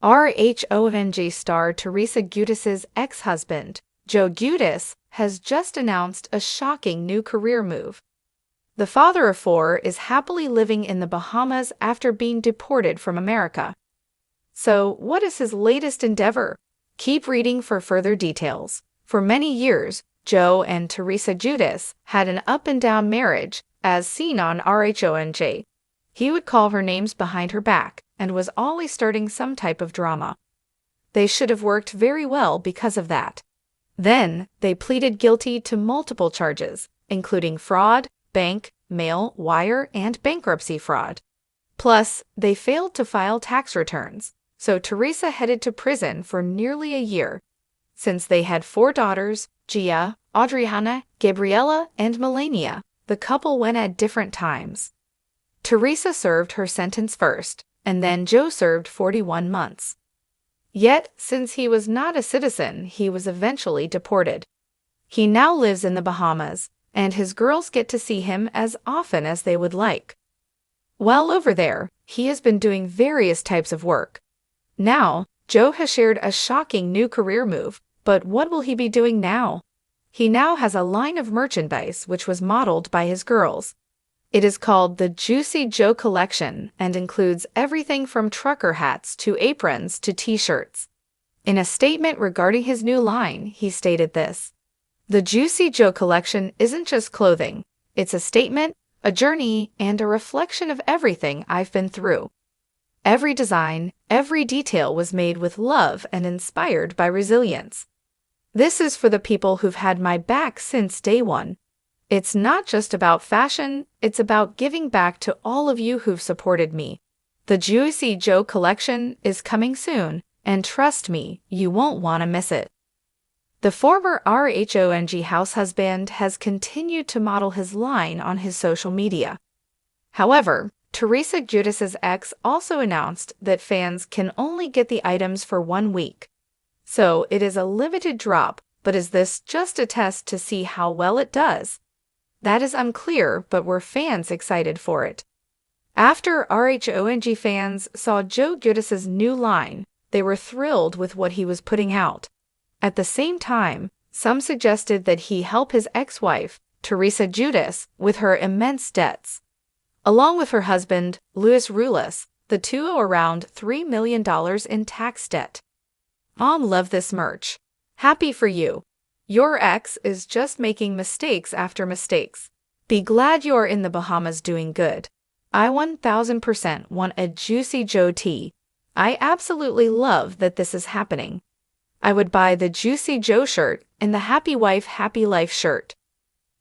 RHONG star Teresa Giudice's ex-husband, Joe Giudice, has just announced a shocking new career move. The father of four is happily living in the Bahamas after being deported from America. So, what is his latest endeavor? Keep reading for further details. For many years, Joe and Teresa Giudice had an up-and-down marriage, as seen on RHONG. He would call her names behind her back and was always starting some type of drama. They should have worked very well because of that. Then, they pleaded guilty to multiple charges, including fraud, bank, mail, wire, and bankruptcy fraud. Plus, they failed to file tax returns, so Teresa headed to prison for nearly a year. Since they had four daughters, Gia, Adriana, Gabriella, and Melania, the couple went at different times. Teresa served her sentence first, and then Joe served 41 months. Yet, since he was not a citizen, he was eventually deported. He now lives in the Bahamas, and his girls get to see him as often as they would like. While over there, he has been doing various types of work. Now, Joe has shared a shocking new career move, but what will he be doing now? He now has a line of merchandise which was modeled by his girls. It is called the Juicy Joe Collection and includes everything from trucker hats to aprons to t-shirts. In a statement regarding his new line, he stated this: "The Juicy Joe Collection isn't just clothing, it's a statement, a journey, and a reflection of everything I've been through. Every design, every detail was made with love and inspired by resilience. This is for the people who've had my back since day one. It's not just about fashion, it's about giving back to all of you who've supported me. The Juicy Joe Collection is coming soon, and trust me, you won't want to miss it." The former RHONG house husband has continued to model his line on his social media. However, Teresa Giudice's ex also announced that fans can only get the items for 1 week. So it is a limited drop, but is this just a test to see how well it does? That is unclear, but were fans excited for it? After RHONG fans saw Joe Giudice's new line, they were thrilled with what he was putting out. At the same time, some suggested that he help his ex-wife, Teresa Giudice, with her immense debts. Along with her husband, Luis Ruiz, the two owe around $3 million in tax debt. Mom, love this merch. Happy for you. Your ex is just making mistakes after mistakes. Be glad you're in the Bahamas doing good. I 1000% want a Juicy Joe tee. I absolutely love that this is happening. I would buy the Juicy Joe shirt and the Happy Wife Happy Life shirt.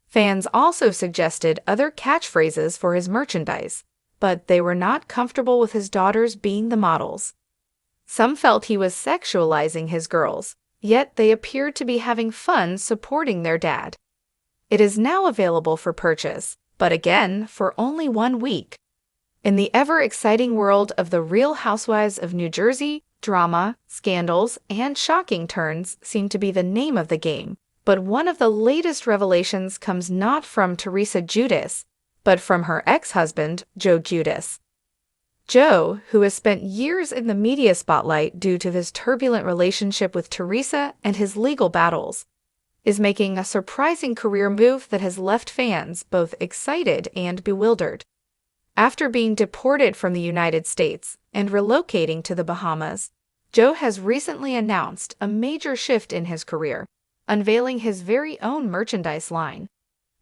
Fans also suggested other catchphrases for his merchandise, but they were not comfortable with his daughters being the models. Some felt he was sexualizing his girls, yet they appeared to be having fun supporting their dad. It is now available for purchase, but again, for only 1 week. In the ever-exciting world of the Real Housewives of New Jersey, drama, scandals, and shocking turns seem to be the name of the game. But one of the latest revelations comes not from Teresa Giudice, but from her ex-husband, Joe Giudice. Joe, who has spent years in the media spotlight due to his turbulent relationship with Teresa and his legal battles, is making a surprising career move that has left fans both excited and bewildered. After being deported from the United States and relocating to the Bahamas, Joe has recently announced a major shift in his career, unveiling his very own merchandise line.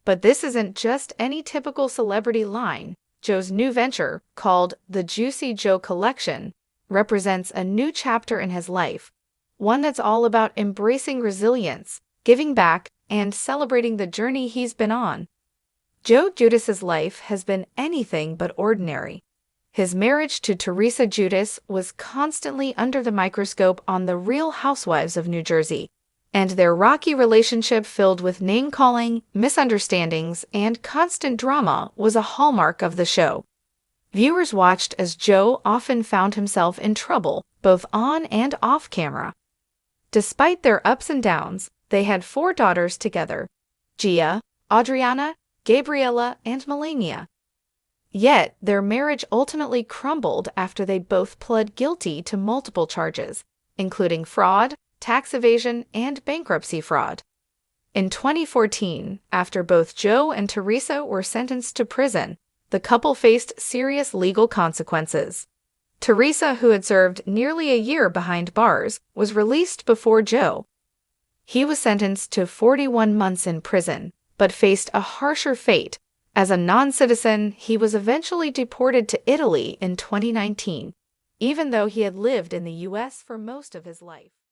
But this isn't just any typical celebrity line. Joe's new venture, called the Juicy Joe Collection, represents a new chapter in his life, one that's all about embracing resilience, giving back, and celebrating the journey he's been on. Joe Giudice's life has been anything but ordinary. His marriage to Teresa Giudice was constantly under the microscope on The Real Housewives of New Jersey, and their rocky relationship filled with name-calling, misunderstandings, and constant drama was a hallmark of the show. Viewers watched as Joe often found himself in trouble, both on and off camera. Despite their ups and downs, they had 4 daughters together: Gia, Adriana, Gabriella, and Melania. Yet, their marriage ultimately crumbled after they both pled guilty to multiple charges, including fraud, tax evasion, and bankruptcy fraud. In 2014, after both Joe and Teresa were sentenced to prison, the couple faced serious legal consequences. Teresa, who had served nearly a year behind bars, was released before Joe. He was sentenced to 41 months in prison, but faced a harsher fate. As a non-citizen, he was eventually deported to Italy in 2019, even though he had lived in the U.S. for most of his life.